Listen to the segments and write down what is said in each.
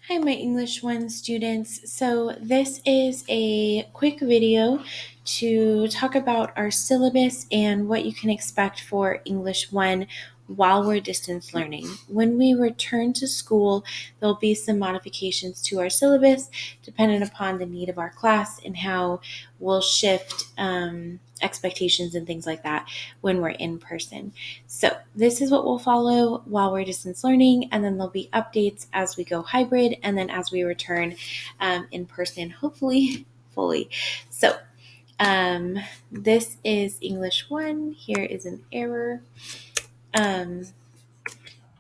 Hi, my English 1 students. So this is a quick video to talk about our syllabus and what you can expect for English 1 while we're distance learning. When we return to school, there'll be some modifications to our syllabus dependent upon the need of our class and how we'll shift expectations and things like that when we're in person. So this is what we'll follow while we're distance learning, and then there'll be updates as we go hybrid, and then as we return in person, hopefully fully. So this is English 1. Here is an error. And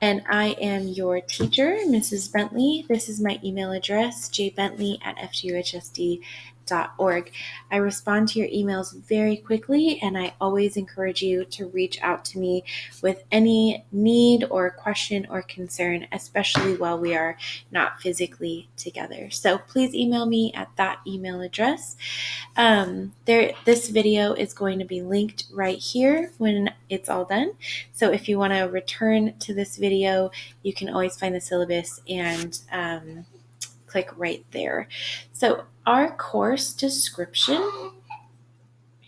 I am your teacher, Mrs. Bentley. This is my email address, jbentley@fguhsd.org. I respond to your emails very quickly, and I always encourage you to reach out to me with any need or question or concern, especially while we are not physically together. So please email me at that email address. This video is going to be linked right here when it's all done. So if you want to return to this video, you can always find the syllabus and click right there. So our course description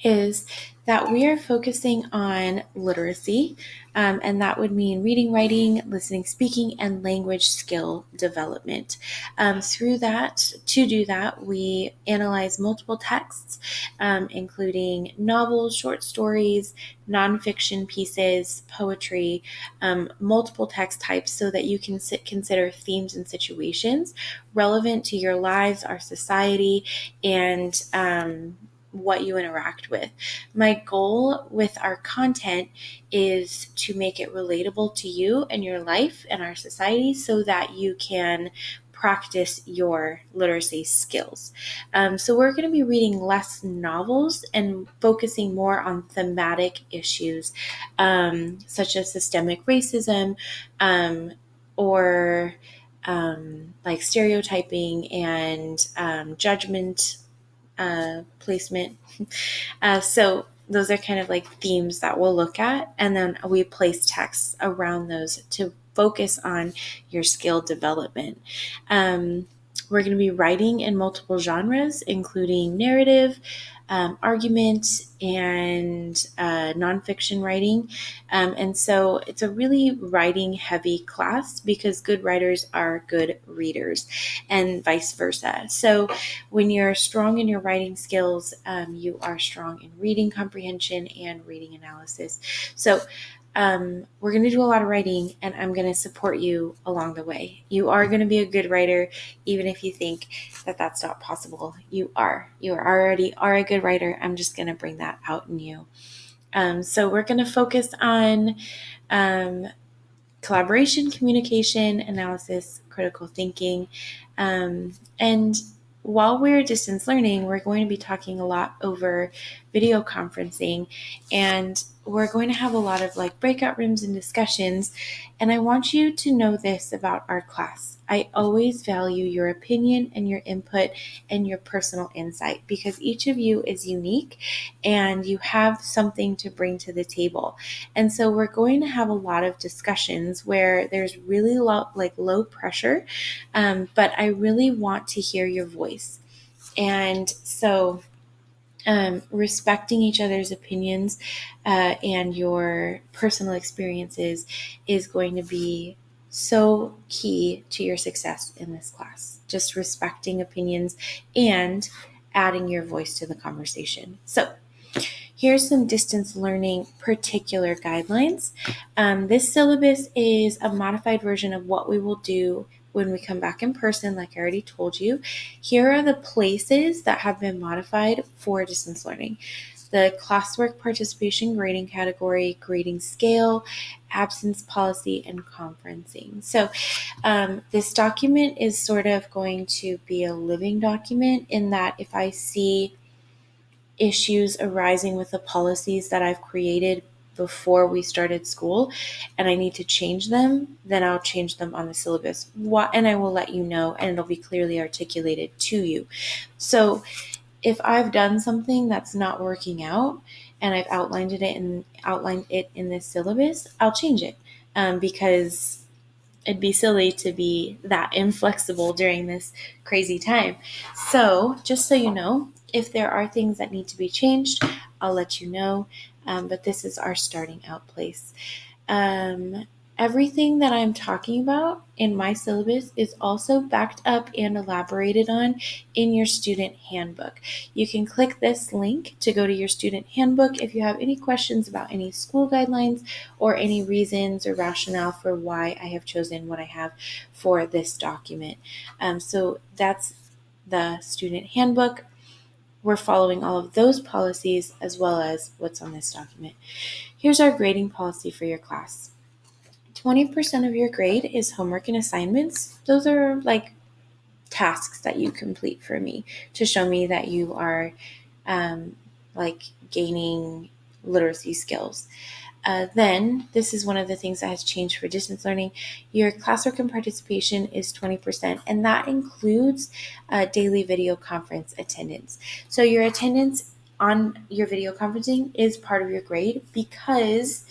is that we are focusing on literacy, and that would mean reading, writing, listening, speaking, and language skill development. To do that, we analyze multiple texts, including novels, short stories, nonfiction pieces, poetry, multiple text types, so that you can consider themes and situations relevant to your lives, our society, and what you interact with. My goal with our content is to make it relatable to you and your life and our society so that you can practice your literacy skills. So we're going to be reading less novels and focusing more on thematic issues, such as systemic racism, or like stereotyping and judgment placement. So those are kind of like themes that we'll look at, and then we place texts around those to focus on your skill development. We're going to be writing in multiple genres, including narrative, argument, and nonfiction writing. And so it's a really writing heavy class because good writers are good readers and vice versa. So when you're strong in your writing skills, you are strong in reading comprehension and reading analysis. So we're going to do a lot of writing, and I'm going to support you along the way. You are going to be a good writer, even if you think that that's not possible. You already are a good writer. I'm just going to bring that out in you. So we're going to focus on collaboration, communication, analysis, critical thinking, and while we're distance learning, we're going to be talking a lot over video conferencing, and we're going to have a lot of like breakout rooms and discussions. And I want you to know this about our class. I always value your opinion and your input and your personal insight because each of you is unique and you have something to bring to the table. And so we're going to have a lot of discussions where there's really low pressure, but I really want to hear your voice. And so respecting each other's opinions and your personal experiences is going to be so key to your success in this class. Just respecting opinions and adding your voice to the conversation. So here's some distance learning particular guidelines. This syllabus is a modified version of what we will do when we come back in person, like I already told you. Here are the places that have been modified for distance learning: the classwork participation grading category, grading scale, absence policy, and conferencing. So this document is sort of going to be a living document in that if I see issues arising with the policies that I've created before we started school and I need to change them, then I'll change them on the syllabus. And I will let you know, and it'll be clearly articulated to you. So if I've done something that's not working out and I've outlined it in this syllabus, I'll change it because it'd be silly to be that inflexible during this crazy time. So just so you know, if there are things that need to be changed, I'll let you know. But this is our starting out place. Um, Everything that I'm talking about in my syllabus is also backed up and elaborated on in your student handbook. You can click this link to go to your student handbook if you have any questions about any school guidelines or any reasons or rationale for why I have chosen what I have for this document. So that's the student handbook. We're following all of those policies as well as what's on this document. Here's our grading policy for your class. 20% of your grade is homework and assignments. Those are like tasks that you complete for me to show me that you are like gaining literacy skills. Then, this is one of the things that has changed for distance learning. Your classwork and participation is 20%, and that includes daily video conference attendance. So your attendance on your video conferencing is part of your grade because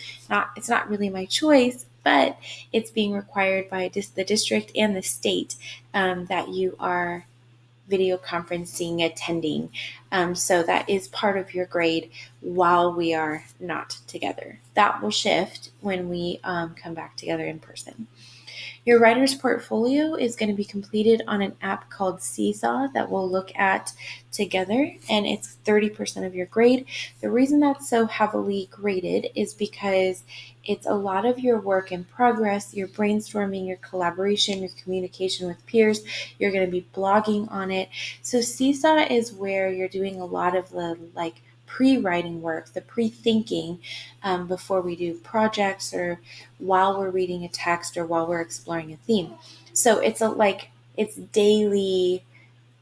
it's not really my choice, but it's being required by the district and the state that you are video conferencing attending. So that is part of your grade while we are not together. That will shift when we come back together in person. Your writer's portfolio is going to be completed on an app called Seesaw that we'll look at together, and it's 30% of your grade. The reason that's so heavily graded is because it's a lot of your work in progress, your brainstorming, your collaboration, your communication with peers. You're going to be blogging on it. So Seesaw is where you're doing a lot of the pre-writing work, the pre-thinking before we do projects or while we're reading a text or while we're exploring a theme. So it's daily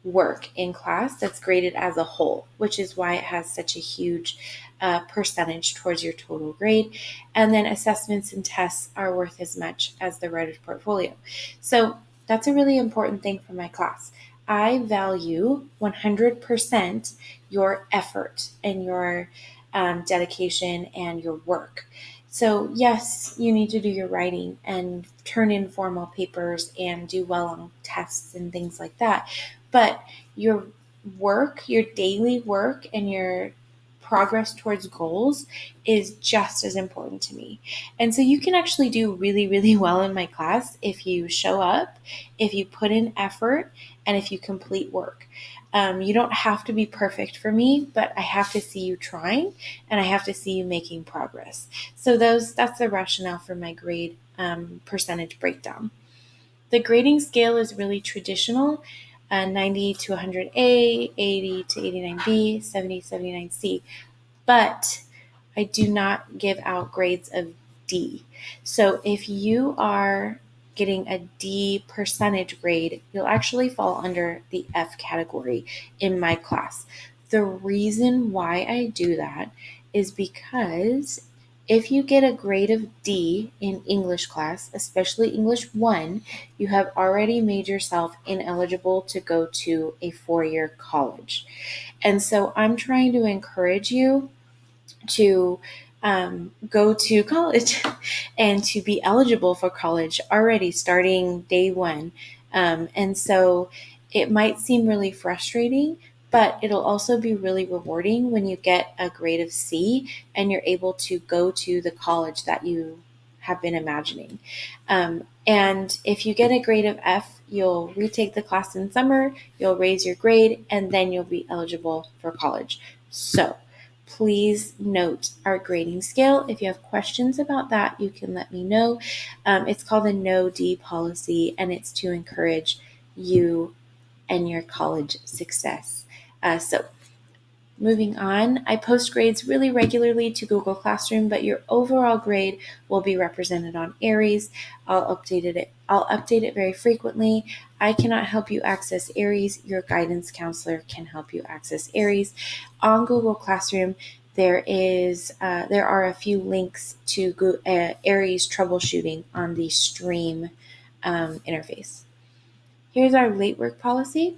work in class that's graded as a whole, which is why it has such a huge percentage towards your total grade. And then assessments and tests are worth as much as the writer's portfolio. So that's a really important thing for my class. I value 100% your effort and your dedication and your work. So yes, you need to do your writing and turn in formal papers and do well on tests and things like that. But your work, your daily work, and your progress towards goals is just as important to me. And so you can actually do really, really well in my class if you show up, if you put in effort, and if you complete work. You don't have to be perfect for me, but I have to see you trying and I have to see you making progress. So that's the rationale for my grade percentage breakdown. The grading scale is really traditional, 90 to 100A, 80 to 89B, 70 to 79C. But I do not give out grades of D. So if you are getting a D percentage grade, you'll actually fall under the F category in my class. The reason why I do that is because if you get a grade of D in English class, especially English 1, you have already made yourself ineligible to go to a 4-year college. And so I'm trying to encourage you to go to college and to be eligible for college already starting day one. And so it might seem really frustrating, but it'll also be really rewarding when you get a grade of C and you're able to go to the college that you have been imagining. And if you get a grade of F, you'll retake the class in summer, you'll raise your grade, and then you'll be eligible for college. So please note our grading scale. If you have questions about that, you can let me know. It's called the No D policy, and it's to encourage you and your college success. So moving on, I post grades really regularly to Google Classroom, but your overall grade will be represented on Aries. I'll update it very frequently. I cannot help you access Aries. Your guidance counselor can help you access Aries. On Google Classroom, there are a few links to Aries troubleshooting on the stream interface. Here's our late work policy.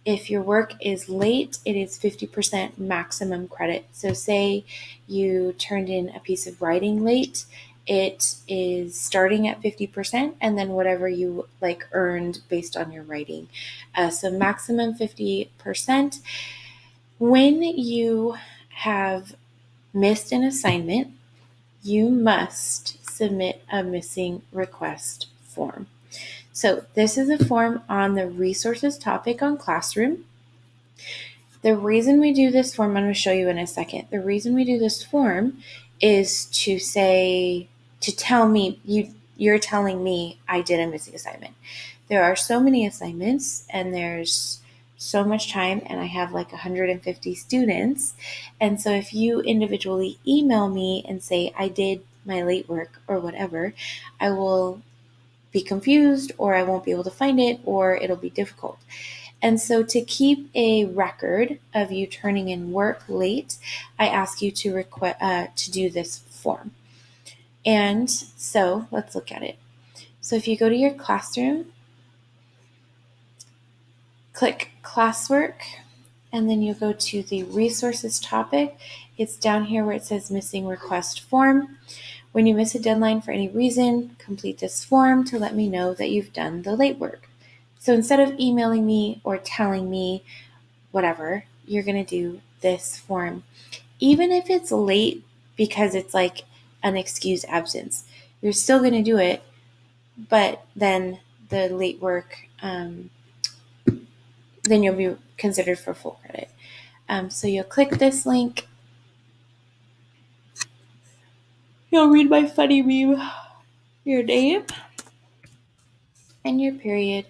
If your work is late, it is 50% maximum credit. So say you turned in a piece of writing late it is starting at 50% and then whatever you earned based on your writing. So maximum 50%. When you have missed an assignment, you must submit a missing request form. So this is a form on the resources topic on Classroom. The reason we do this form, I'm going to show you in a second. The reason we do this form is to tell me, you're telling me I did a missing assignment. There are so many assignments and there's so much time, and I have 150 students. And so if you individually email me and say I did my late work or whatever, I will be confused, or I won't be able to find it, or it'll be difficult. And so to keep a record of you turning in work late, I ask you to do this form. And so let's look at it. So if you go to your Classroom, click classwork, and then you go to the resources topic. It's down here where it says missing request form. When you miss a deadline for any reason, complete this form to let me know that you've done the late work. So instead of emailing me or telling me whatever, you're going to do this form. Even if it's late because it's an excused absence, you're still going to do it, but then the late work, then you'll be considered for full credit. So you'll click this link. You'll read my funny meme, your name, and your period.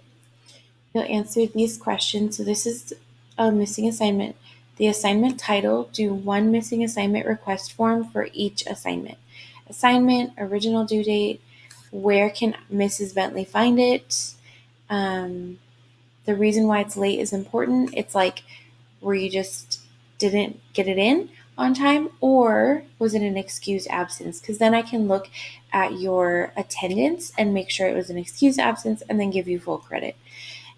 You'll answer these questions. So this is a missing assignment. The assignment title, do one missing assignment request form for each assignment. Assignment, original due date, where can Mrs. Bentley find it? The reason why it's late is important. It's where you just didn't get it in on time, or was it an excused absence? Because then I can look at your attendance and make sure it was an excused absence and then give you full credit.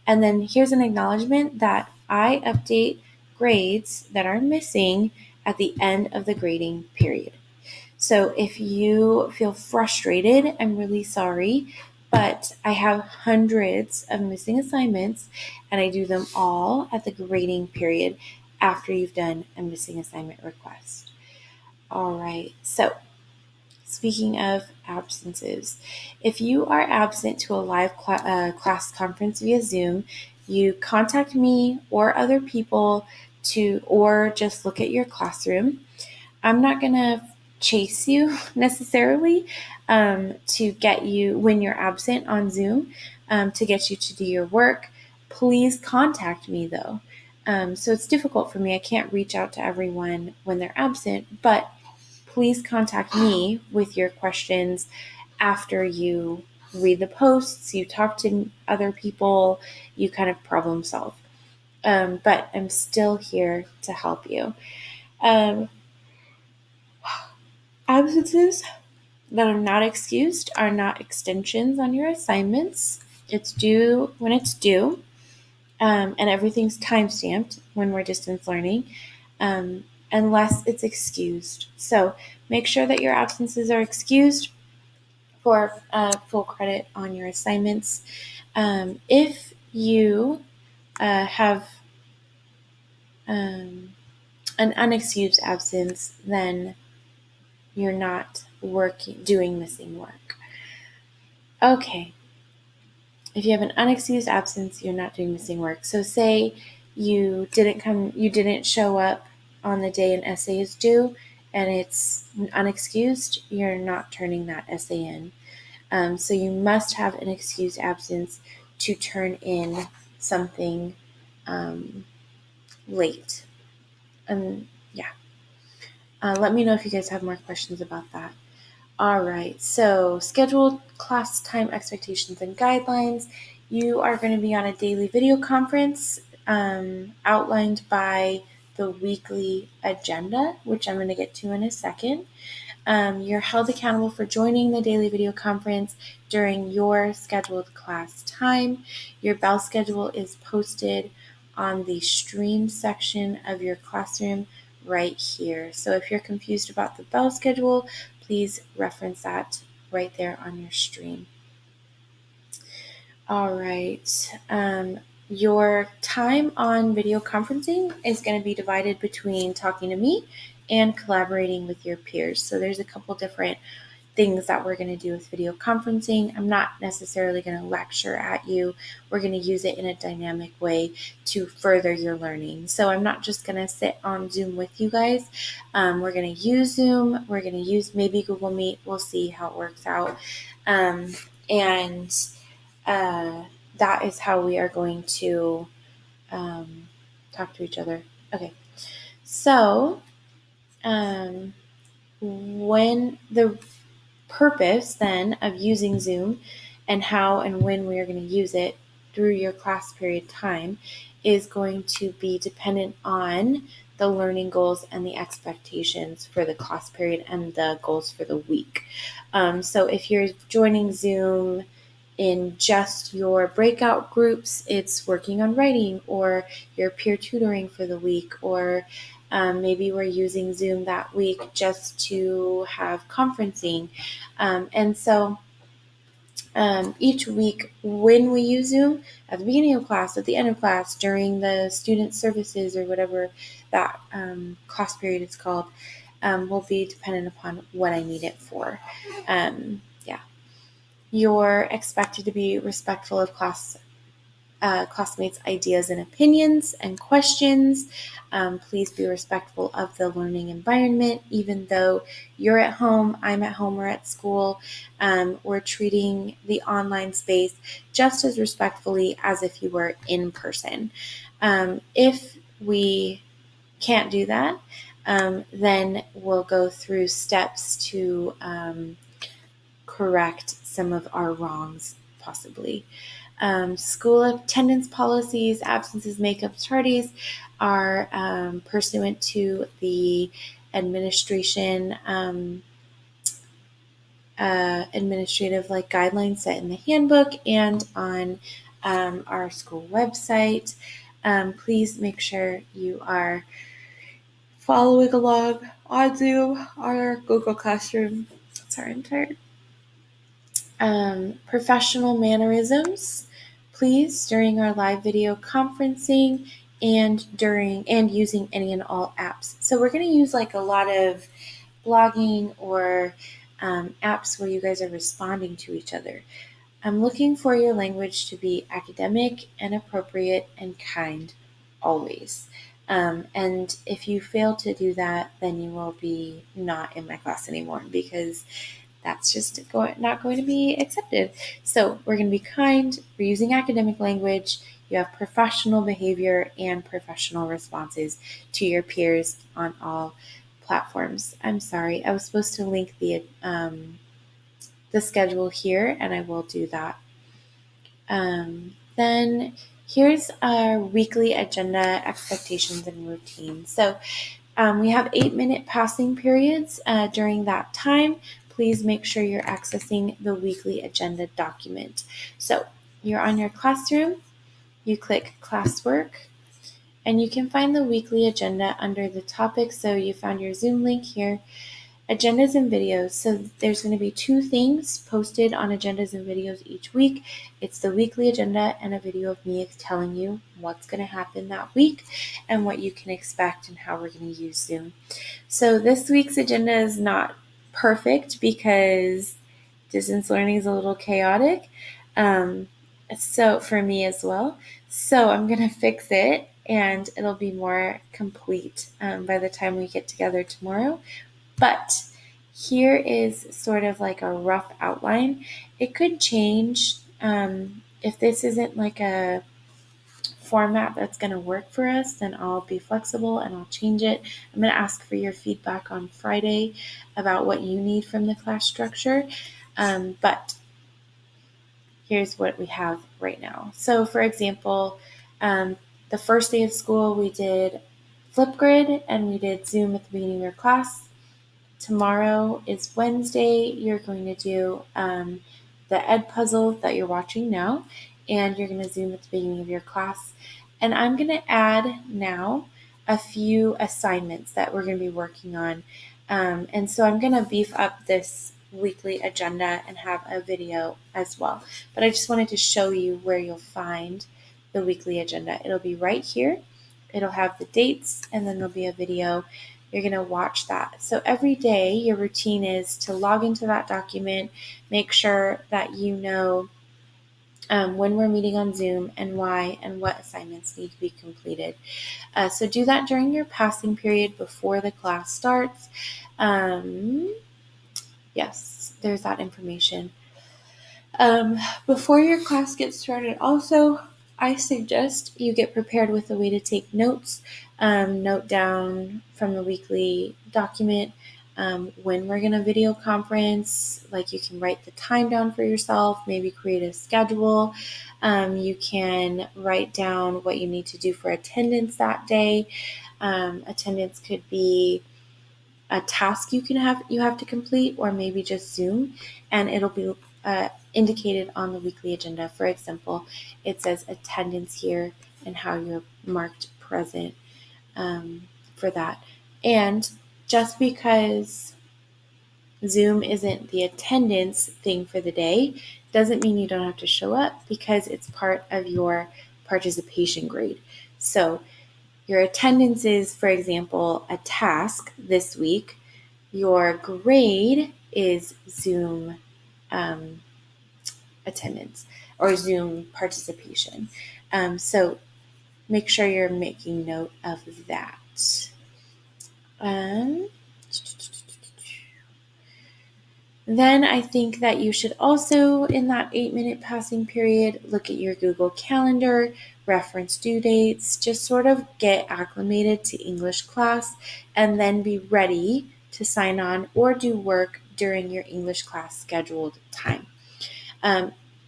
And then here's an acknowledgement that I update grades that are missing at the end of the grading period. So if you feel frustrated, I'm really sorry, but I have hundreds of missing assignments and I do them all at the grading period after you've done a missing assignment request. All right, so speaking of absences, if you are absent to a live class conference via Zoom, you contact me or other people or just look at your Classroom. I'm not going to chase you necessarily to get you when you're absent on Zoom to get you to do your work. Please contact me though. So it's difficult for me. I can't reach out to everyone when they're absent, but please contact me with your questions after you read the posts, you talk to other people, you kind of problem solve. But I'm still here to help you. Absences that are not excused are not extensions on your assignments. It's due when it's due, and everything's time-stamped when we're distance learning, unless it's excused. So make sure that your absences are excused for full credit on your assignments. If you have an unexcused absence, then you're not doing missing work. Okay. If you have an unexcused absence, you're not doing missing work. So say you didn't show up on the day an essay is due and it's unexcused, you're not turning that essay in. So you must have an excused absence to turn in something late. Let me know if you guys have more questions about that. All right, so scheduled class time expectations and guidelines. You are going to be on a daily video conference outlined by the weekly agenda, which I'm going to get to in a second. You're held accountable for joining the daily video conference during your scheduled class time. Your bell schedule is posted on the stream section of your Classroom right here. So if you're confused about the bell schedule, please reference that right there on your stream. All right. Your time on video conferencing is going to be divided between talking to me and collaborating with your peers. So there's a couple different things that we're going to do with video conferencing. I'm not necessarily going to lecture at you. We're going to use it in a dynamic way to further your learning. So I'm not just going to sit on Zoom with you guys. We're going to use Zoom. We're going to use maybe Google Meet. We'll see how it works out. And that is how we are going to talk to each other. Okay. So when the purpose then of using Zoom and how and when we are going to use it through your class period time is going to be dependent on the learning goals and the expectations for the class period and the goals for the week. So if you're joining Zoom in just your breakout groups, it's working on writing, or your peer tutoring for the week, or maybe we're using Zoom that week just to have conferencing. And so each week when we use Zoom, at the beginning of class, at the end of class, during the student services or whatever that class period is called, will be dependent upon what I need it for. You're expected to be respectful of classmates' ideas and opinions and questions. Please be respectful of the learning environment. Even though you're at home, I'm at home, or at school, we're treating the online space just as respectfully as if you were in person. If we can't do that, then we'll go through steps to correct some of our wrongs, possibly. School attendance policies, absences, makeups, tardies are pursuant to the administration administrative guidelines set in the handbook and on our school website. Please make sure you are following along on Zoom or Google Classroom. Sorry, I'm tired. Professional mannerisms, please, during our live video conferencing and using any and all apps. So we're going to use a lot of blogging or apps where you guys are responding to each other. I'm looking for your language to be academic and appropriate and kind always. And if you fail to do that, then you will be not in my class anymore, because that's just not going to be accepted. So we're going to be kind. We're using academic language. You have professional behavior and professional responses to your peers on all platforms. I'm sorry, I was supposed to link the schedule here, and I will do that. Then here's our weekly agenda, expectations, and routine. So we have 8-minute passing periods during that time. Please make sure you're accessing the weekly agenda document. So you're on your classroom, you click classwork, and you can find the weekly agenda under the topic. So you found your Zoom link here, agendas and videos. So there's going to be 2 things posted on agendas and videos each week. It's the weekly agenda and a video of me telling you what's going to happen that week and what you can expect and how we're going to use Zoom. So this week's agenda is not perfect because distance learning is a little chaotic. So for me as well. So I'm going to fix it, and it'll be more complete by the time we get together tomorrow. But here is sort of a rough outline. It could change if this isn't a format that's going to work for us, then I'll be flexible and I'll change it. I'm going to ask for your feedback on Friday about what you need from the class structure. But here's what we have right now. So for example, the first day of school, we did Flipgrid and we did Zoom at the beginning of your class. Tomorrow is Wednesday. You're going to do the Ed puzzle that you're watching now, and you're going to Zoom at the beginning of your class. And I'm going to add now a few assignments that we're going to be working on. And so I'm going to beef up this weekly agenda and have a video as well. But I just wanted to show you where you'll find the weekly agenda. It'll be right here. It'll have the dates, and then there'll be a video. You're going to watch that. So every day, your routine is to log into that document, make sure that you know when we're meeting on Zoom and why and what assignments need to be completed. So do that during your passing period before the class starts. Yes, there's that information. Before your class gets started, also, I suggest you get prepared with a way to take notes. Note down from the weekly document when we're going to video conference. Like, you can write the time down for yourself, maybe create a schedule. You can write down what you need to do for attendance that day. Attendance could be a task you have to complete, or maybe just Zoom, and it'll be indicated on the weekly agenda. For example, it says attendance here and how you're marked present for that. And just because Zoom isn't the attendance thing for the day doesn't mean you don't have to show up, because it's part of your participation grade. So your attendance is, for example, a task this week. Your grade is Zoom attendance or Zoom participation. So make sure you're making note of that. Then I think that you should also, in that 8-minute passing period, look at your Google Calendar, reference due dates, just sort of get acclimated to English class, and then be ready to sign on or do work during your English class scheduled time.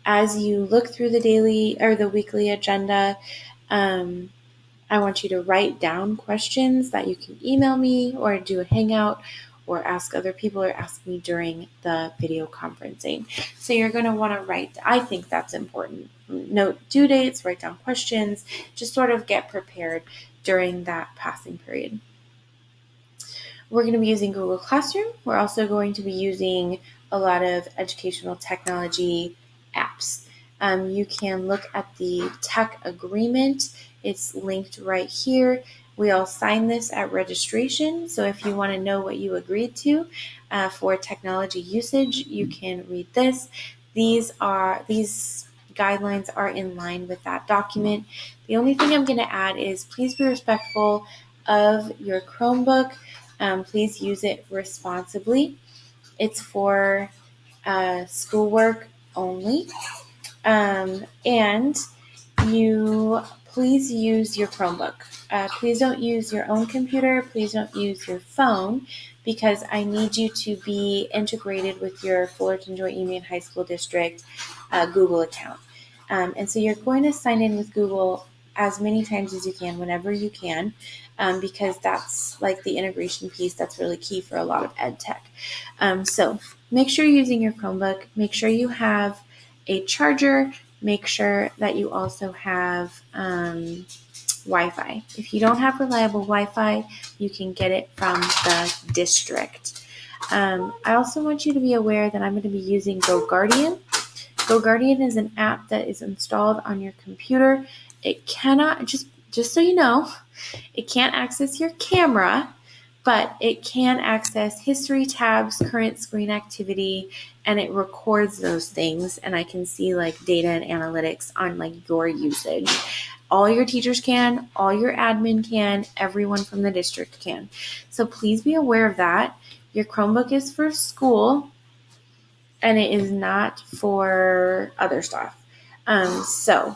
As you look through the daily or the weekly agenda, I want you to write down questions that you can email me or do a hangout or ask other people or ask me during the video conferencing. So you're going to want to write. I think that's important. Note due dates, write down questions, just sort of get prepared during that passing period. We're going to be using Google Classroom. We're also going to be using a lot of educational technology apps. You can look at the tech agreement. It's linked right here. We all sign this at registration. So if you want to know what you agreed to for technology usage, you can read this. These guidelines are in line with that document. The only thing I'm going to add is please be respectful of your Chromebook. Please use it responsibly. It's for schoolwork only. And you please use your Chromebook. Please don't use your own computer. Please don't use your phone, because I need you to be integrated with your Fullerton Joint Union High School District Google account. And so you're going to sign in with Google as many times as you can, whenever you can, because that's like the integration piece that's really key for a lot of ed tech. So make sure you're using your Chromebook. Make sure you have a charger. Make sure that you also have Wi-Fi. If you don't have reliable Wi-Fi, you can get it from the district. I also want you to be aware that I'm going to be using GoGuardian. GoGuardian is an app that is installed on your computer. It cannot, just so you know, it can't access your camera, but it can access history tabs, current screen activity, and it records those things. And I can see like data and analytics on like your usage. All your teachers can, all your admin can, everyone from the district can. So please be aware of that. Your Chromebook is for school, and it is not for other stuff. So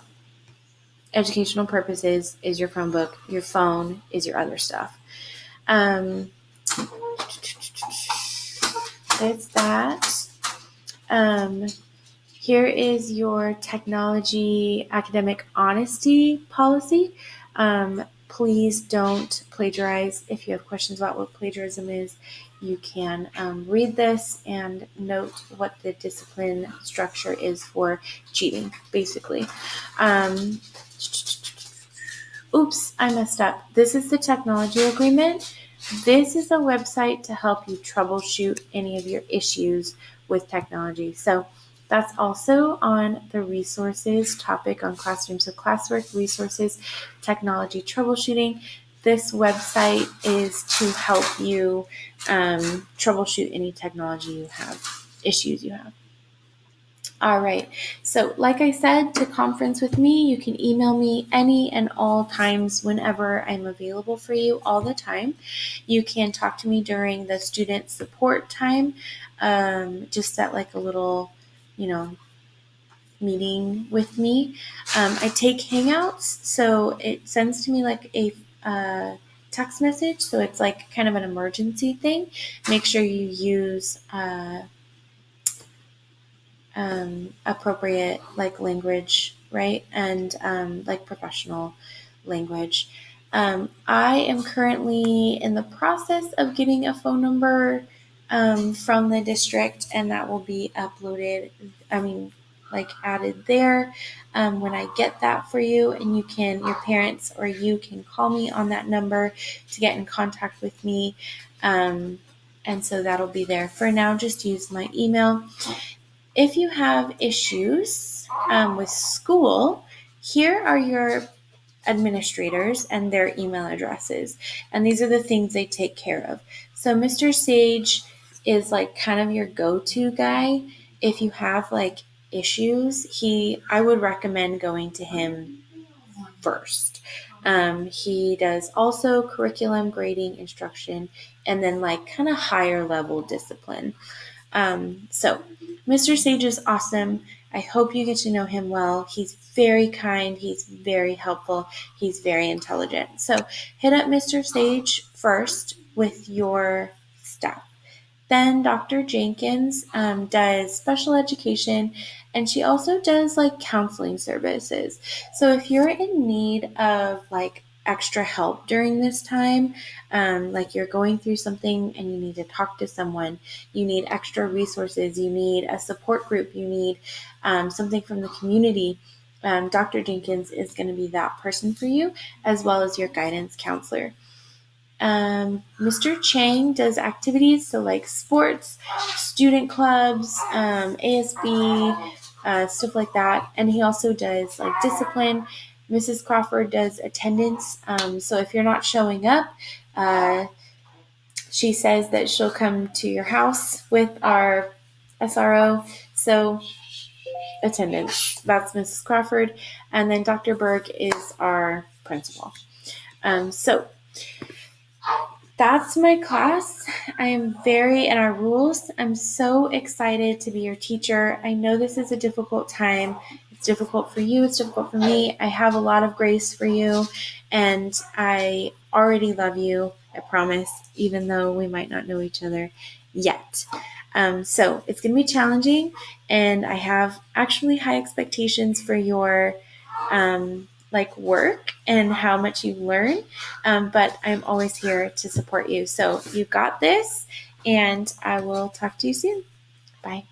educational purposes is your Chromebook. Your phone is your other stuff. It's that. Here is your technology academic honesty policy. Please don't plagiarize. If you have questions about what plagiarism is, you can read this and note what the discipline structure is for cheating, basically. Oops, I messed up. This is the technology agreement. This is a website to help you troubleshoot any of your issues with technology. So that's also on the resources topic on classroom. So classwork, resources, technology troubleshooting. This website is to help you troubleshoot any technology you have, issues you have. All right. So, like I said, to conference with me, you can email me any and all times whenever I'm available for you, all the time. You can talk to me during the student support time, just set like a little, meeting with me. I take Hangouts, so it sends to me like a text message. So it's like kind of an emergency thing. Make sure you use appropriate like language, right? And like professional language. I am currently in the process of getting a phone number from the district, and that will be uploaded. Like added there when I get that for you, and your parents or you can call me on that number to get in contact with me. And so that'll be there. For now, just use my email. If you have issues with school, here are your administrators and their email addresses. And these are the things they take care of. So Mr. Sage is like kind of your go-to guy. If you have like issues, I would recommend going to him first. He does also curriculum, grading, instruction, and then like kind of higher level discipline. So Mr. Sage is awesome. I hope you get to know him well. He's very kind. He's very helpful. He's very intelligent. So hit up Mr. Sage first with your stuff. Then Dr. Jenkins does special education, and she also does like counseling services. So if you're in need of like extra help during this time, like you're going through something and you need to talk to someone, you need extra resources, you need a support group, you need something from the community, Dr. Jenkins is going to be that person for you, as well as your guidance counselor. Mr. Chang does activities, so like sports, student clubs, ASB, stuff like that. And he also does like discipline. Mrs. Crawford does attendance. So if you're not showing up, she says that she'll come to your house with our SRO. So attendance, that's Mrs. Crawford. And then Dr. Berg is our principal. So that's my class. And our rules. I'm so excited to be your teacher. I know this is a difficult time. It's difficult for you. It's difficult for me. I have a lot of grace for you, and I already love you. I promise, even though we might not know each other yet. So it's going to be challenging, and I have actually high expectations for your work and how much you learn, but I'm always here to support you. So you got this, and I will talk to you soon. Bye.